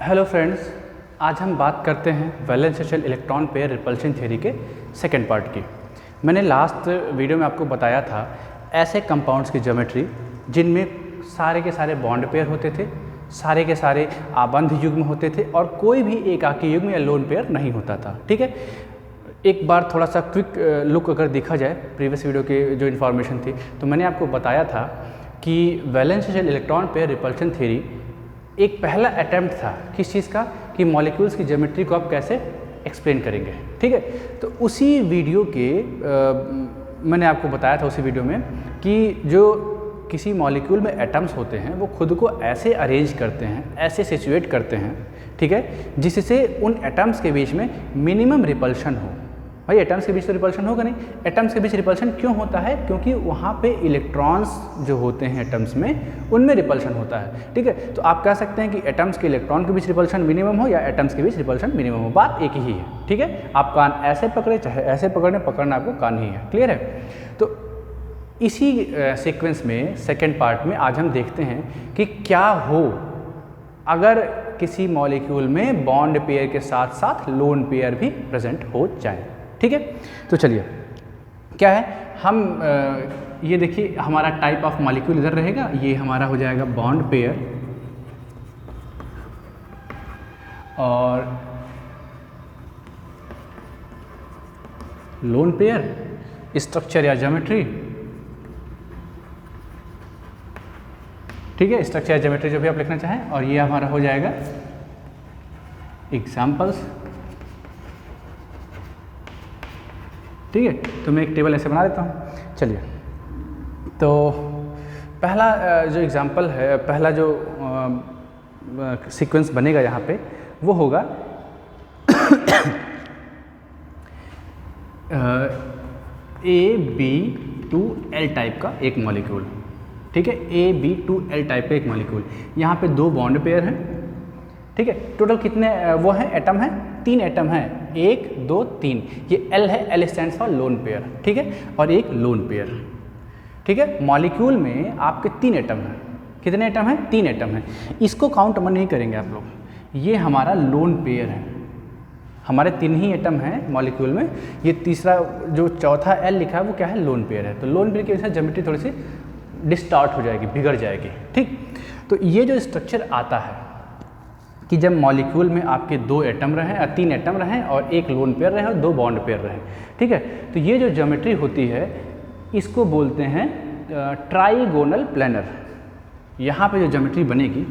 Hello friends, आज हम बात करते हैं valence shell electron pair repulsion theory के सेकेंड पार्ट की। मैंने लास्ट वीडियो में आपको बताया था ऐसे कंपाउंड्स की ज्योमेट्री जिनमें सारे के सारे बॉन्ड पेयर होते थे, सारे के सारे आबंध युग्म होते थे और कोई भी एकाकी युग्म या लोन पेयर नहीं होता था। ठीक है, एक बार थोड़ा सा क्विक लुक अगर देखा जाए प्रीवियस वीडियो की जो इन्फॉर्मेशन थी, तो मैंने आपको बताया था कि valence shell electron pair repulsion theory एक पहला अटैम्प्ट था किस चीज़ का, कि मॉलिक्यूल्स की ज्योमेट्री को आप कैसे एक्सप्लेन करेंगे। ठीक है, तो उसी वीडियो के मैंने आपको बताया था उसी वीडियो में कि जो किसी मॉलिक्यूल में एटम्स होते हैं वो खुद को ऐसे अरेंज करते हैं, ऐसे सिचुएट करते हैं, ठीक है, जिससे उन एटम्स के बीच में मिनिमम रिपल्शन हो। भाई एटम्स के बीच तो रिपल्शन होगा नहीं। एटम्स के बीच रिपल्शन क्यों होता है? क्योंकि वहाँ पे इलेक्ट्रॉन्स जो होते हैं एटम्स में, उनमें रिपल्शन होता है। ठीक है, तो आप कह सकते हैं कि एटम्स के इलेक्ट्रॉन के बीच रिपल्शन मिनिमम हो या एटम्स के बीच रिपल्शन मिनिमम हो, बात एक ही है। ठीक है, आप कान ऐसे पकड़े चाहे ऐसे पकड़ना आपको कान ही है। क्लियर है? तो इसी सीक्वेंस में सेकेंड पार्ट में आज हम देखते हैं कि क्या हो अगर किसी मॉलिक्यूल में बॉन्ड पेयर के साथ साथ लोन पेयर भी प्रेजेंट हो जाए। ठीक है, तो चलिए क्या है, हम ये देखिए हमारा टाइप ऑफ मॉलिक्यूल इधर रहेगा, ये हमारा हो जाएगा बॉन्ड पेयर और लोन पेयर, स्ट्रक्चर या ज्योमेट्री। ठीक है, स्ट्रक्चर या ज्योमेट्री जो भी आप लिखना चाहें, और ये हमारा हो जाएगा एग्जाम्पल्स। ठीक है, तो मैं एक टेबल ऐसे बना देता हूँ। चलिए, तो पहला जो एग्जाम्पल है, पहला जो सीक्वेंस बनेगा यहाँ पे वो होगा AB2L टाइप का एक मॉलिक्यूल। ठीक है, AB2L टाइप का एक मॉलिक्यूल। यहाँ पे दो बॉन्ड पेयर हैं। ठीक है, टोटल कितने वो हैं एटम हैं? 3 एटम हैं, 1 2 3। ये L है, L stands for lone pair. ठीक है, और एक लोन पेयर। ठीक है, मॉलिक्यूल में आपके 3 एटम हैं। कितने एटम हैं? 3 एटम हैं। इसको काउंट मन नहीं करेंगे आप लोग, ये हमारा लोन पेयर है। हमारे 3 ही एटम हैं मॉलिक्यूल में, ये तीसरा जो चौथा L लिखा है वो क्या है? लोन पेयर है। तो लोन पेयर की वजह से ज्योमेट्री थोड़ी सी डिस्टॉर्ट हो जाएगी, बिगड़ जाएगी। ठीक, तो ये जो स्ट्रक्चर आता है कि जब मॉलिक्यूल में आपके 2 एटम रहें या 3 एटम रहें और एक लोन पेयर रहे और 2 बॉन्ड पेयर रहें। ठीक है, तो ये जो ज्योमेट्री होती है इसको बोलते हैं ट्राइगोनल प्लेनर। यहाँ पे जो ज्योमेट्री बनेगी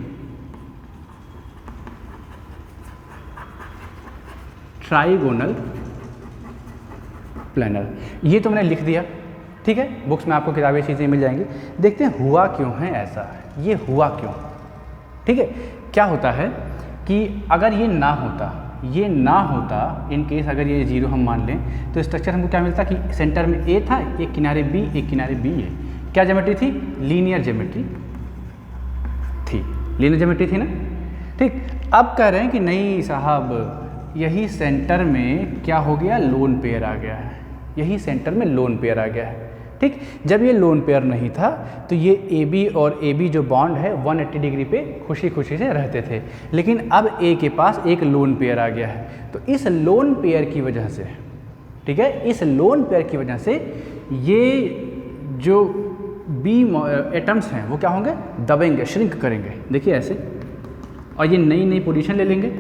ट्राइगोनल प्लेनर, ये तो मैंने लिख दिया। ठीक है, बुक्स में आपको किताबें चीज़ें मिल जाएंगी। देखते हैं हुआ क्यों है ऐसा, ये हुआ क्यों। ठीक है, क्या होता है कि अगर ये ना होता इन केस अगर ये 0 हम मान लें, तो स्ट्रक्चर हमको क्या मिलता कि सेंटर में A था, एक किनारे B, एक किनारे B है। क्या ज्योमेट्री थी? लीनियर ज्योमेट्री थी। लीनियर ज्योमेट्री थी ना। ठीक, अब कह रहे हैं कि नहीं साहब, यही सेंटर में क्या हो गया? लोन पेयर आ गया है। यही सेंटर में लोन पेयर आ गया है। ठीक, जब ये लोन पेयर नहीं था तो ये AB और AB जो बॉन्ड है 180 डिग्री पे खुशी खुशी से रहते थे, लेकिन अब A के पास एक लोन पेयर आ गया है। तो इस लोन पेयर की वजह से, ठीक है, इस लोन पेयर की वजह से ये जो B एटम्स हैं वो क्या होंगे? दबेंगे, श्रिंक करेंगे। देखिए ऐसे, और ये नई नई पोजीशन ले लेंगे,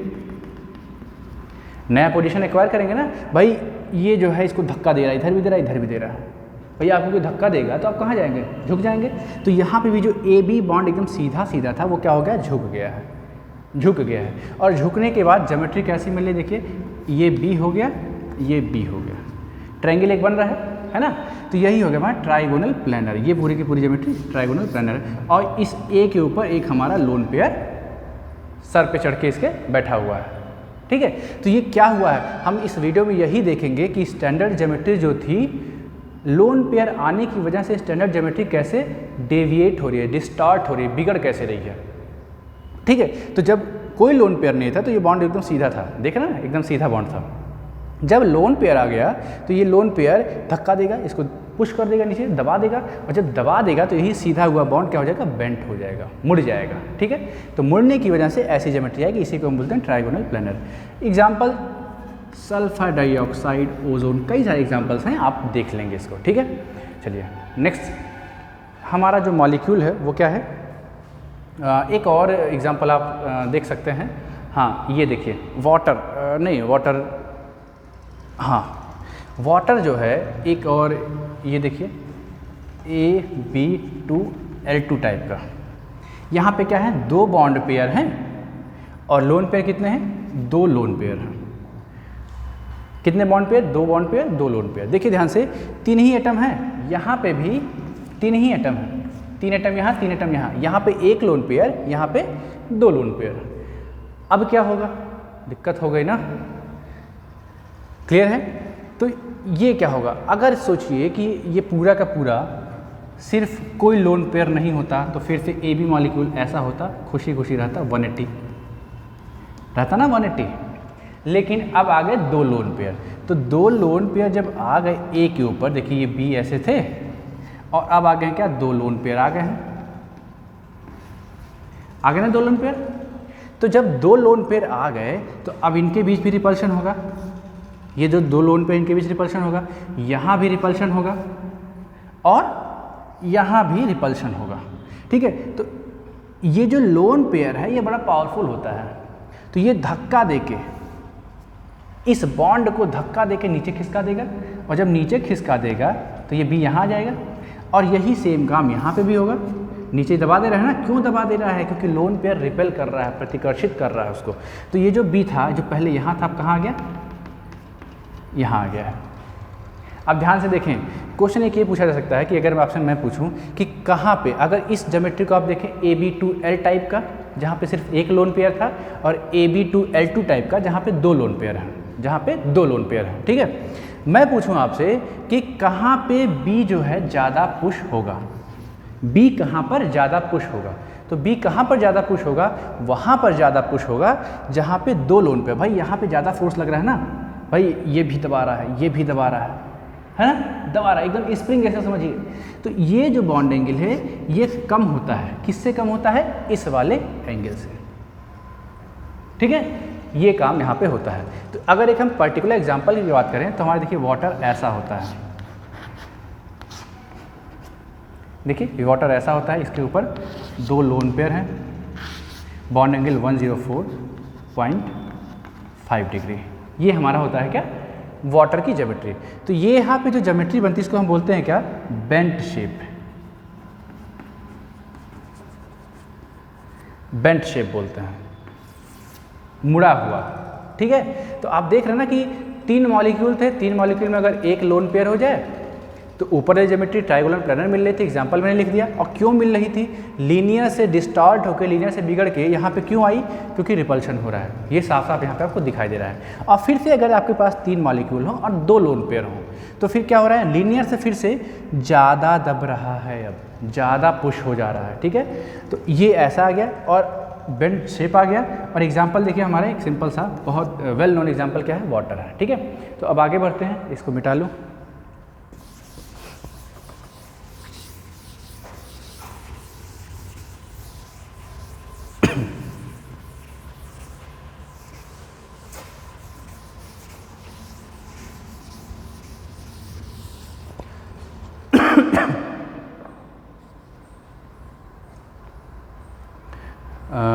नया पोजीशन एक्वायर करेंगे ना। भाई ये जो है इसको धक्का दे रहा है, इधर भी दे रहा है, इधर भी दे रहा है। भैया आपको कोई धक्का देगा तो आप कहाँ जाएंगे? झुक जाएंगे। तो यहाँ पे भी जो AB बॉन्ड एकदम सीधा सीधा था वो क्या हो गया? झुक गया है। और झुकने के बाद ज्योमेट्री कैसी मिली? देखिए, ये B हो गया, ये B हो गया, ट्रायंगल एक बन रहा है ना। तो यही हो गया हमारा ट्राइगोनल प्लेनर। ये पूरी की पूरी ज्योमेट्री ट्राइगोनल प्लेनर है। और इस A के ऊपर एक हमारा लोन पेयर सर पे चढ़ के इसके बैठा हुआ है। ठीक है, तो ये क्या हुआ है हम इस वीडियो में यही देखेंगे कि स्टैंडर्ड ज्योमेट्री जो थी, लोन पेयर आने की वजह से स्टैंडर्ड ज्योमेट्री कैसे डेविएट हो रही है, डिस्टॉर्ट हो रही है, बिगड़ कैसे रही है। ठीक है, तो जब कोई लोन पेयर नहीं था तो ये बॉन्ड एकदम सीधा था, देखा ना, एकदम सीधा बॉन्ड था। जब लोन पेयर आ गया तो ये लोन पेयर धक्का देगा, इसको पुश कर देगा नीचे, दबा देगा, और जब दबा देगा तो यही सीधा हुआ बॉन्ड क्या हो जाएगा, बेंट हो जाएगा, मुड़ जाएगा। ठीक है, तो मुड़ने की वजह से ऐसी ज्योमेट्री आएगी, इसी को हम बोलते हैं trigonal planar. Example sulphur dioxide, ozone, कई सारे एग्जाम्पल्स हैं, आप देख लेंगे इसको। ठीक है, चलिए नेक्स्ट हमारा जो मॉलिक्यूल है वो क्या है, एक और एग्जाम्पल आप देख सकते हैं। हाँ, ये देखिए वाटर, नहीं वाटर, हाँ वाटर जो है एक और, ये देखिए Ab2L2 टाइप का, यहाँ पे क्या है, 2 बॉन्ड पेयर हैं और लोन पेयर कितने हैं, 2 लोन पेयर हैं। कितने bond pair, 2 bond pair, 2 lone pair. देखिए ध्यान से 3 ही एटम है, यहाँ पे भी 3 ही एटम है, 3 एटम यहाँ, 3 एटम यहाँ, यहाँ पे 1 लोन पेयर, यहाँ पे 2 लोन पेयर। अब क्या होगा, दिक्कत हो गई ना, क्लियर है। तो ये क्या होगा, अगर सोचिए कि ये पूरा का पूरा सिर्फ कोई लोन पेयर नहीं होता तो फिर से AB मॉलिक्यूल ऐसा होता, खुशी खुशी रहता, 180 रहता ना, 180। लेकिन अब आ गए 2 लोन पेयर, तो 2 लोन पेयर जब आ गए A के ऊपर, देखिए ये B ऐसे थे और अब आ गए क्या, 2 लोन पेयर आ गए हैं, आ गए ना 2 लोन पेयर। तो जब 2 लोन पेयर आ गए तो अब इनके बीच भी रिपल्शन होगा, ये जो 2 लोन पेयर इनके बीच रिपल्शन होगा, यहाँ भी रिपल्शन होगा और यहाँ भी रिपल्शन होगा। ठीक है, तो ये जो लोन पेयर है ये बड़ा पावरफुल होता है, तो ये धक्का देके इस बॉन्ड को धक्का देके नीचे खिसका देगा, और जब नीचे खिसका देगा तो ये भी यहाँ आ जाएगा, और यही सेम काम यहाँ पे भी होगा। नीचे दबा दे रहा है ना, क्यों दबा दे रहा है, क्योंकि लोन पेयर रिपेल कर रहा है, प्रतिकर्षित कर रहा है उसको। तो ये जो B था, जो पहले यहाँ था, अब कहाँ आ गया, यहाँ आ गया है। अब ध्यान से देखें, क्वेश्चन एक ये पूछा जा सकता है कि अगर ऑप्शन मैं पूछूं कि कहाँ पे, अगर इस ज्योमेट्री को आप देखें Ab2L टाइप का जहाँ पे सिर्फ 1 लोन पेयर था, और Ab2L2 टाइप का जहाँ पे 2 लोन पेयर हैं, जहाँ पे 2 लोन पेयर हैं। ठीक है, मैं पूछूं आपसे कि कहाँ पे B जो है ज़्यादा पुश होगा, B कहाँ पर ज़्यादा पुश होगा, तो B कहाँ पर ज़्यादा पुश होगा, वहाँ पर ज़्यादा पुश होगा जहाँ पे 2 लोन पेयर। भाई यहाँ पे ज़्यादा फोर्स लग रहा है ना, भाई ये भी दबा रहा है, ये भी दबा रहा है ना, दबा रहा है, एकदम स्प्रिंग जैसा समझिए। तो ये जो बॉन्ड एंगल है ये कम होता है, किससे कम होता है, इस वाले एंगल से। ठीक है, ये काम यहाँ पे होता है। तो अगर एक हम पर्टिकुलर एग्जांपल की बात करें तो हमारे देखिए वाटर ऐसा होता है, देखिए वाटर ऐसा होता है, इसके ऊपर 2 लोन पेयर हैं, बॉन्ड एंगल 104.5 डिग्री, ये हमारा होता है क्या, वाटर की ज्योमेट्री। तो ये यहाँ पे जो ज्योमेट्री बनती है इसको हम बोलते हैं क्या, बेंट शेप, बेंट शेप बोलते हैं, मुड़ा हुआ। ठीक है, तो आप देख रहे हैं ना कि 3 मॉलिक्यूल थे, 3 मॉलिक्यूल में अगर 1 लोन पेयर हो जाए तो ऊपर वाली ज्योमेट्री ट्राइगोनल प्लेनर मिल रही थी, एग्जांपल मैंने लिख दिया। और क्यों मिल रही थी, लीनियर से डिस्टॉर्ट होकर, लीनियर से बिगड़ के यहाँ पे क्यों आई, क्योंकि रिपल्शन हो रहा है, ये साफ साफ यहाँ पे आपको दिखाई दे रहा है। और फिर से अगर आपके पास 3 मॉलिक्यूल हो और 2 लोन पेयर हो तो फिर क्या हो रहा है, लीनियर से फिर से ज़्यादा दब रहा है, अब ज़्यादा पुश हो जा रहा है। ठीक है, तो ये ऐसा आ गया और बेंट शेप आ गया। और एग्जाम्पल देखिए हमारा एक सिंपल सा बहुत वेल नोन एग्जाम्पल क्या है, वाटर है। ठीक है, तो अब आगे बढ़ते हैं, इसको मिटा लूँ।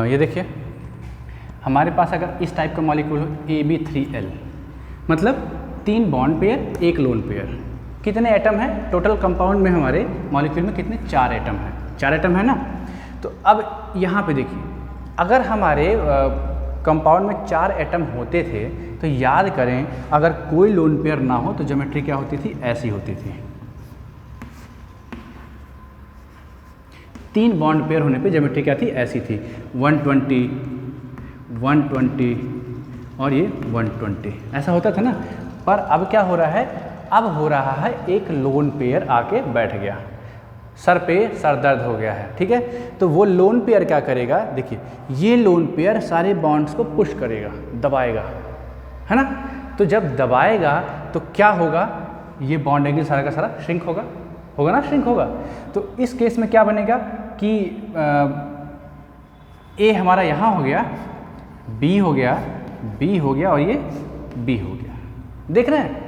ये देखिए हमारे पास अगर इस टाइप का मॉलिक्यूल हो Ab3L, मतलब 3 बॉन्ड पेयर 1 लोन पेयर, कितने एटम है टोटल कंपाउंड में, हमारे मॉलिक्यूल में कितने, 4 एटम है, 4 एटम है ना। तो अब यहाँ पे देखिए, अगर हमारे कंपाउंड में 4 एटम होते थे तो याद करें, अगर कोई लोन पेयर ना हो तो ज्योमेट्री क्या होती थी, ऐसी होती थी। 3 बॉन्ड पेयर होने पे ज्योमेट्री क्या थी, ऐसी थी, 120, 120 और ये 120, ऐसा होता था ना। पर अब क्या हो रहा है, अब हो रहा है एक लोन पेयर आके बैठ गया, सर पे सर दर्द हो गया है। ठीक है, तो वो लोन पेयर क्या करेगा, देखिए ये लोन पेयर सारे बॉन्ड्स को पुश करेगा, दबाएगा, है ना। तो जब दबाएगा तो क्या होगा, ये बॉन्ड एंगल सारा का सारा श्रिंक होगा, होगा ना, श्रिंक होगा। तो इस केस में क्या बनेगा कि ए हमारा यहाँ हो गया, बी हो गया, बी हो गया और ये बी हो गया। देख रहे हैं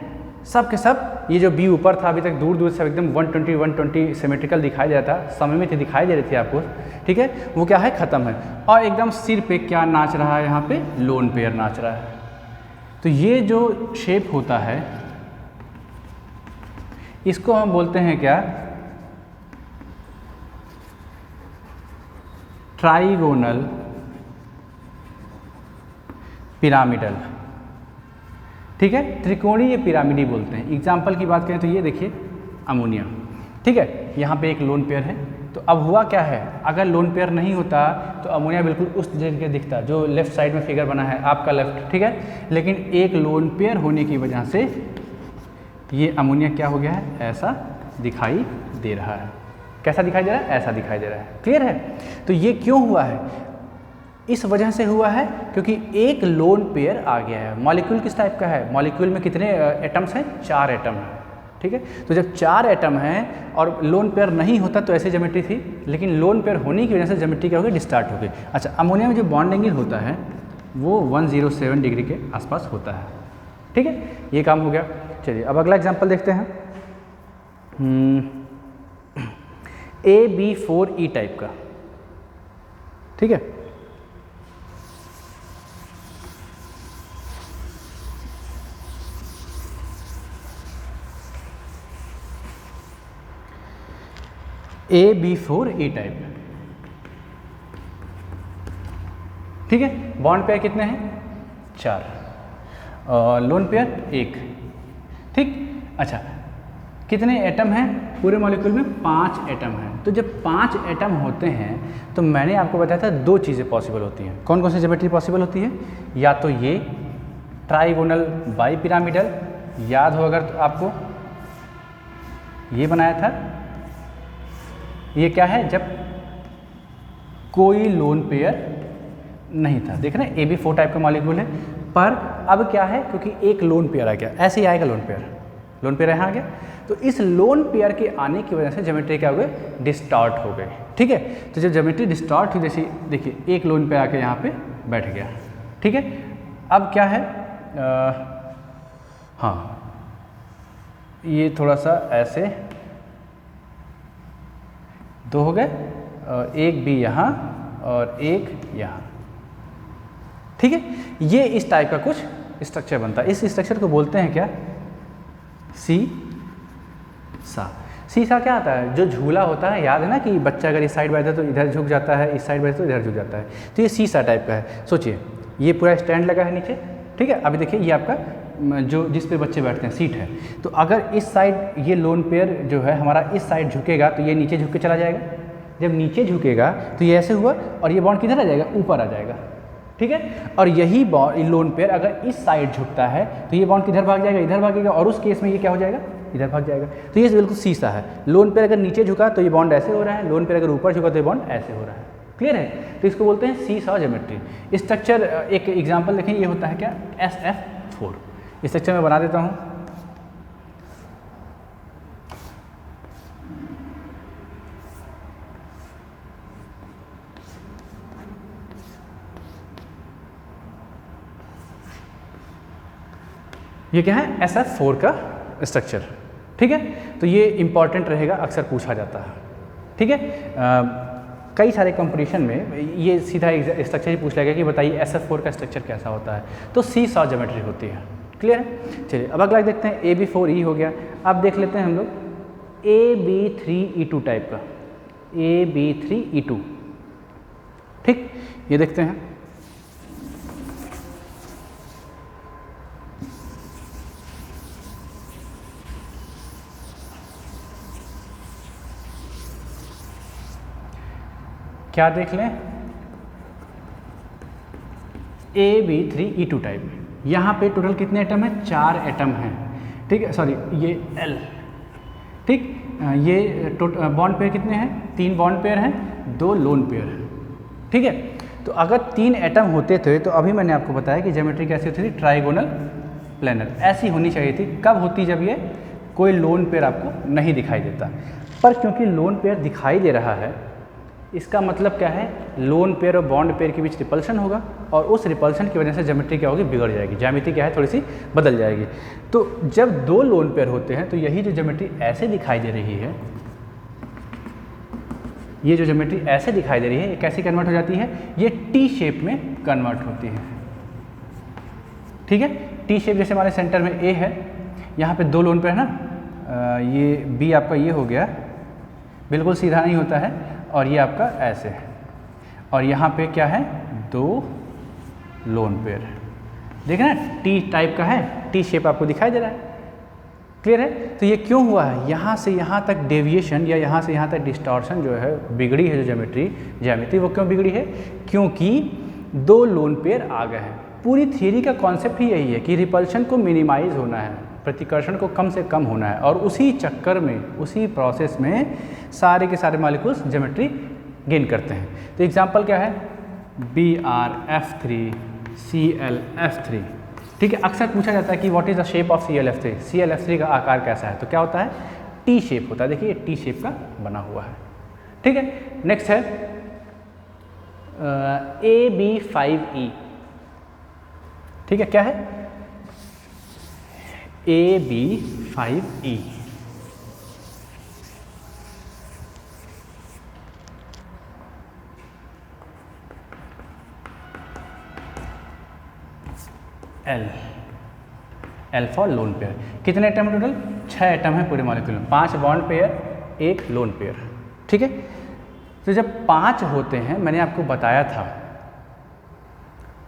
सब के सब, ये जो बी ऊपर था अभी तक दूर दूर से एकदम 120 सिमेट्रिकल दिखाई दे रहा था, सममित दिखाई दे रही थी आपको, ठीक है, वो क्या है, ख़त्म है। और एकदम सिर पे क्या नाच रहा है, यहाँ पे लोन पेयर नाच रहा है। तो ये जो शेप होता है इसको हम बोलते हैं क्या, ट्राइगोनल पिरामिडल, ठीक है, त्रिकोणीय पिरामिडी बोलते हैं। एग्जाम्पल की बात करें तो ये देखिए अमोनिया, ठीक है, यहाँ पे एक लोन पेयर है। तो अब हुआ क्या है, अगर लोन पेयर नहीं होता तो अमोनिया बिल्कुल उस जगह दिखता जो लेफ्ट साइड में फिगर बना है आपका लेफ्ट, ठीक है, लेकिन एक लोन पेयर होने की वजह से ये अमोनिया क्या हो गया है, ऐसा दिखाई दे रहा है। कैसा दिखाई दे रहा है, ऐसा दिखाई दे रहा है। क्लियर है। तो ये क्यों हुआ है, इस वजह से हुआ है क्योंकि एक लोन पेयर आ गया है। मॉलिक्यूल किस टाइप का है, मॉलिक्यूल में कितने एटम्स हैं, 4 एटम हैं, ठीक है। तो जब 4 एटम हैं और लोन पेयर नहीं होता तो ऐसी ज्योमेट्री थी, लेकिन लोन पेयर होने की वजह से ज्योमेट्री क्या हो गई, डिस्टार्ट हो गई। अच्छा, अमोनिया में जो बॉन्ड एंगल होता है वो 107 डिग्री के आसपास होता है, ठीक है, ये काम हो गया। चलिए अब अगला एग्जाम्पल देखते हैं, AB4E टाइप का, ठीक है। AB4E टाइप, ठीक है, बॉन्ड पेयर कितने हैं, 4 और लोन पेयर 1, ठीक। अच्छा, कितने एटम हैं पूरे मॉलिक्यूल में, 5 एटम हैं। तो जब 5 एटम होते हैं तो मैंने आपको बताया था 2 चीज़ें पॉसिबल होती हैं। कौन कौन सी ज्योमेट्री पॉसिबल होती है, या तो ये ट्राइगोनल बाई पिरामिडल, याद हो अगर तो आपको ये बनाया था, ये क्या है, जब कोई लोन पेयर नहीं था। देख रहे हैं AB4 टाइप का मॉलिक्यूल है, पर अब क्या है, क्योंकि एक लोन पेयर आ गया, ऐसे ही आएगा लोन पेयर, लोन पेयर यहाँ आ गया, तो इस लोन पेयर के आने की वजह से ज्योमेट्री क्या हो गई, डिस्टॉर्ट हो गई, ठीक है। तो जब ज्योमेट्री डिस्टॉर्ट हुई, जैसे देखिए एक लोन पेयर आके यहाँ पे बैठ गया, ठीक है। अब क्या है, हाँ, ये थोड़ा सा ऐसे 2 हो गए, एक भी यहाँ और एक यहाँ, ठीक है। ये इस टाइप का कुछ स्ट्रक्चर बनता है। इस स्ट्रक्चर को बोलते हैं क्या, सीसा। सीसा क्या आता है, जो झूला होता है, याद है ना कि बच्चा अगर इस साइड बैठता है तो इधर झुक जाता है, इस साइड बैठता है तो इधर झुक जाता है। तो ये सीसा टाइप का है। सोचिए ये पूरा स्टैंड लगा है नीचे, ठीक है। अभी देखिए ये आपका जो जिस पे बच्चे बैठते हैं सीट है, तो अगर इस साइड ये लोन पेयर जो है हमारा इस साइड झुकेगा तो ये नीचे झुक के चला जाएगा। जब नीचे झुकेगा तो ये ऐसे हुआ और ये बॉन्ड किधर आ जाएगा, ऊपर आ जाएगा, ठीक है। और यही लोन पेयर अगर इस साइड झुकता है तो ये बॉन्ड किधर भाग जाएगा, इधर भागेगा, और उस केस में ये क्या हो जाएगा, इधर भाग जाएगा। तो ये बिल्कुल सीसा है। लोन पेयर अगर नीचे झुका तो ये बॉन्ड ऐसे हो रहा है, लोन पेयर अगर ऊपर झुका तो ये बॉन्ड ऐसे हो रहा है। क्लियर है। तो इसको बोलते हैं सीसा ज्योमेट्री। स्ट्रक्चर एक एग्जांपल देखें, ये होता है क्या, SF4। इस स्ट्रक्चर में बना देता हूँ। ये क्या है, SF4 का स्ट्रक्चर, ठीक है। तो ये इंपॉर्टेंट रहेगा, अक्सर पूछा जाता है, ठीक है। कई सारे कंपटीशन में ये सीधा स्ट्रक्चर ही पूछ लेगा कि बताइए SF4 का स्ट्रक्चर कैसा होता है, तो सीसा ज्योमेट्री होती है। क्लियर है। चलिए अब अगला देखते हैं, AB4E हो गया। अब देख लेते हैं हम लोग AB3E2 टाइप का, AB3E2, ठीक। ये देखते हैं, क्या देख लें, AB3E2 टाइप। यहाँ पे टोटल कितने एटम हैं, 4 एटम हैं, ठीक है। सॉरी ये L, ठीक। ये बॉन्ड पेयर कितने हैं, 3 बॉन्ड पेयर हैं, 2 लोन पेयर हैं, ठीक है। तो अगर 3 एटम होते थे तो अभी मैंने आपको बताया कि ज्योमेट्री कैसी होती थी, ट्राइगोनल प्लेनर ऐसी होनी चाहिए थी। कब होती, जब ये कोई लोन पेयर आपको नहीं दिखाई देता। पर क्योंकि लोन पेयर दिखाई दे रहा है, इसका मतलब क्या है, लोन पेयर और बॉन्ड पेयर के बीच रिपल्शन होगा और उस रिपल्शन की वजह से ज्योमेट्री क्या होगी, बिगड़ जाएगी, ज्यामिति क्या है, थोड़ी सी बदल जाएगी। तो जब दो लोन पेयर होते हैं तो यही जो ज्योमेट्री ऐसे दिखाई दे रही है, ये जो ज्योमेट्री ऐसे दिखाई दे रही है, ये कैसी कन्वर्ट हो जाती है, ये टी शेप में कन्वर्ट होती है। ठीक है, टी शेप जैसे हमारे सेंटर में ए है, यहाँ पे दो लोन पेयर है ना, ये बी आपका ये हो गया, बिल्कुल सीधा नहीं होता है, और ये आपका ऐसे है, और यहाँ पे क्या है, दो लोन पेयर। देख रहे हैं टी टाइप का है, टी शेप आपको दिखाई दे रहा है, क्लियर है। तो ये क्यों हुआ है, यहाँ से यहाँ तक डेविएशन या यहाँ से यहाँ तक डिस्टॉर्शन जो है, बिगड़ी है जो ज्यामिति, वो क्यों बिगड़ी है, क्योंकि दो लोन पेयर आ गए हैं। पूरी थ्योरी का कॉन्सेप्ट ही यही है कि रिपल्शन को मिनिमाइज होना है, प्रतिकर्षण को कम से कम होना है, और उसी चक्कर में, उसी प्रोसेस में सारे के सारे मॉलिक्यूल्स ज्योमेट्री गेन करते हैं। तो एग्जांपल क्या है, BrF3 ClF3। ठीक है, अक्सर पूछा जाता है कि what is the shape of ClF3, ClF3 का आकार कैसा है, तो क्या होता है, टी शेप होता है। देखिए टी शेप का बना हुआ है। ठीक है, नेक्स्ट है AB5E। ठीक है, क्या है, AB5E। L for lone pair. कितने एटम टोटल, 6 एटम है पूरे मॉलिक्यूल में, 5 बॉन्ड पेयर, 1 लोन पेयर। ठीक है, तो जब 5 होते हैं, मैंने आपको बताया था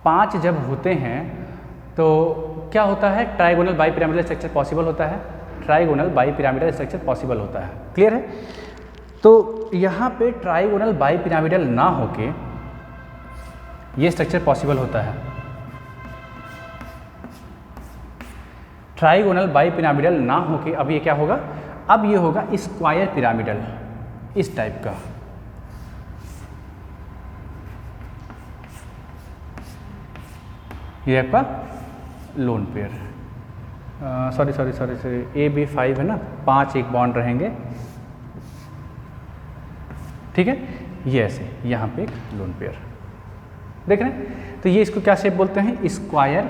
5 जब होते हैं तो क्या होता है, ट्राइगोनल बाइपिरामिडल स्ट्रक्चर पॉसिबल होता है, ट्राइगोनल बाइपिरामिडल स्ट्रक्चर पॉसिबल होता है, क्लियर है। तो यहाँ पे ट्राइगोनल बाइपिरामिडल ना होके ये स्ट्रक्चर पॉसिबल होता है। ट्राइगोनल बाइपिरामिडल ना होके अब ये क्या होगा, अब ये होगा स्क्वायर पिरामिडल, इस टाइप का। ये आपका लोन पेयर, सॉरी AB5 है ना, 5 एक बॉन्ड रहेंगे। ठीक है, ये ऐसे यहाँ पे एक लोन पेयर देख रहे हैं। तो ये इसको क्या शेप बोलते हैं, स्क्वायर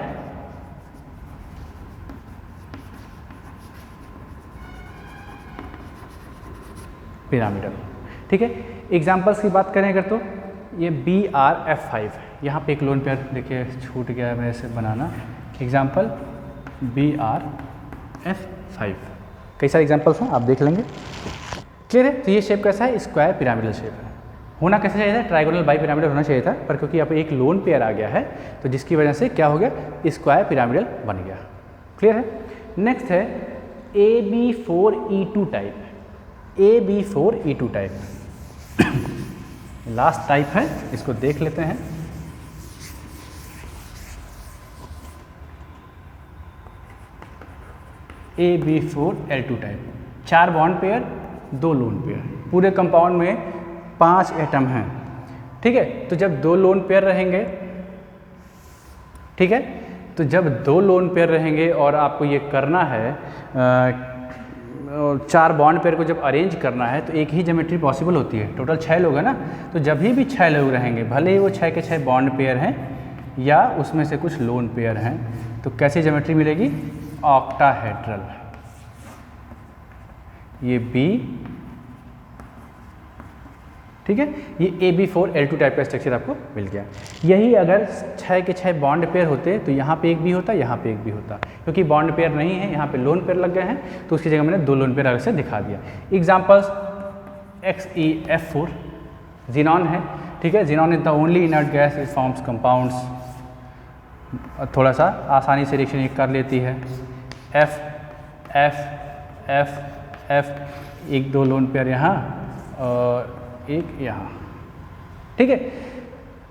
पिरामिडल। ठीक है, एग्जांपल्स की बात करें अगर तो ये BrF5, यहाँ पे एक लोन पेयर, देखिए छूट गया है मेरे से बनाना। एग्जांपल BrF5, कई सारे एग्जांपल्स हैं, आप देख लेंगे, क्लियर है। तो ये शेप कैसा है, स्क्वायर पिरामिडल शेप है। होना कैसे चाहिए था, ट्राइगोनल बाइपिरामिडल होना चाहिए था, पर क्योंकि यहाँ पे एक लोन पेयर आ गया है तो जिसकी वजह से क्या हो गया, स्क्वायर पिरामिडल बन गया, क्लियर है। नेक्स्ट है AB4E2 type, AB4E2 type last type है, इसको देख लेते हैं। AB4L2 type, 4 bond pair, 2 lone pair, पूरे कंपाउंड में 5 एटम हैं। ठीक है, तो जब 2 लोन पेयर रहेंगे, ठीक है, तो जब 2 लोन पेयर रहेंगे और आपको ये करना है 4 बॉन्ड पेयर को जब अरेंज करना है तो एक ही ज्योमेट्री पॉसिबल होती है। टोटल 6 लोग हैं ना, तो जब भी 6 लोग रहेंगे, भले ही वो 6 के 6 बॉन्ड पेयर हैं या उसमें से कुछ लोन पेयर हैं, तो कैसी ज्योमेट्री मिलेगी, ऑक्टाहेड्रल। ये B, ठीक है, ये AB4L2 टाइप का स्ट्रक्चर आपको मिल गया। यही अगर 6 के 6 बॉन्ड पेयर होते तो यहाँ पे एक भी होता, यहाँ पे एक भी होता, क्योंकि बॉन्ड पेयर नहीं है, यहाँ पे लोन पेयर लग गए हैं, तो उसकी जगह मैंने 2 लोन पेयर अलग से दिखा दिया। एग्जाम्पल्स XeF4 जिनॉन है। ठीक है, xenon is the only inert gas it forms compounds, थोड़ा सा आसानी से रिएक्शन कर लेती है। F F F F, 1-2 lone pair यहाँ और एक यहाँ। ठीक है,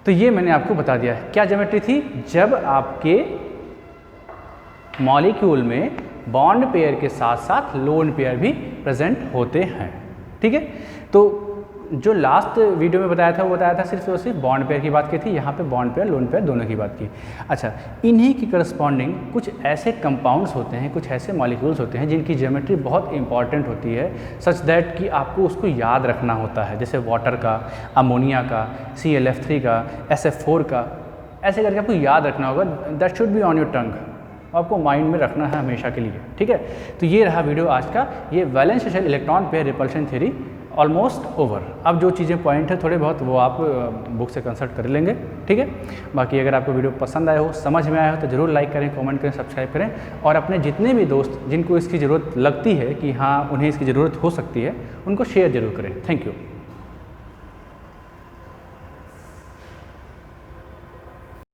तो ये मैंने आपको बता दिया है क्या ज्योमेट्री थी, जब आपके मॉलिक्यूल में बॉन्ड पेयर के साथ साथ लोन पेयर भी प्रेजेंट होते हैं। ठीक है, तो जो लास्ट वीडियो में बताया था वो बताया था सिर्फ और सिर्फ बॉन्ड पेयर की बात की थी, यहाँ पे बॉन्ड पेयर लोन पेयर दोनों की बात की। अच्छा, इन्हीं की करस्पॉन्डिंग कुछ ऐसे कंपाउंड्स होते हैं, कुछ ऐसे मॉलिक्यूल्स होते हैं जिनकी ज्योमेट्री बहुत इंपॉर्टेंट होती है, सच दैट कि आपको उसको याद रखना होता है, जैसे वाटर का, अमोनिया का, ClF3 का, SF4 का, ऐसे करके आपको याद रखना होगा। That should be on your tongue, आपको माइंड में रखना है हमेशा के लिए, ठीक है। तो ये रहा वीडियो आज का, ये valence shell electron pair repulsion theory almost over. अब जो चीज़ें पॉइंट है थोड़े बहुत वो आप बुक से कंसल्ट कर लेंगे, ठीक है। बाकी अगर आपको वीडियो पसंद आया हो, समझ में आया हो, तो ज़रूर लाइक करें, कमेंट करें, सब्सक्राइब करें, और अपने जितने भी दोस्त जिनको इसकी ज़रूरत लगती है कि हाँ उन्हें इसकी ज़रूरत हो सकती है, उनको शेयर ज़रूर करें। Thank you.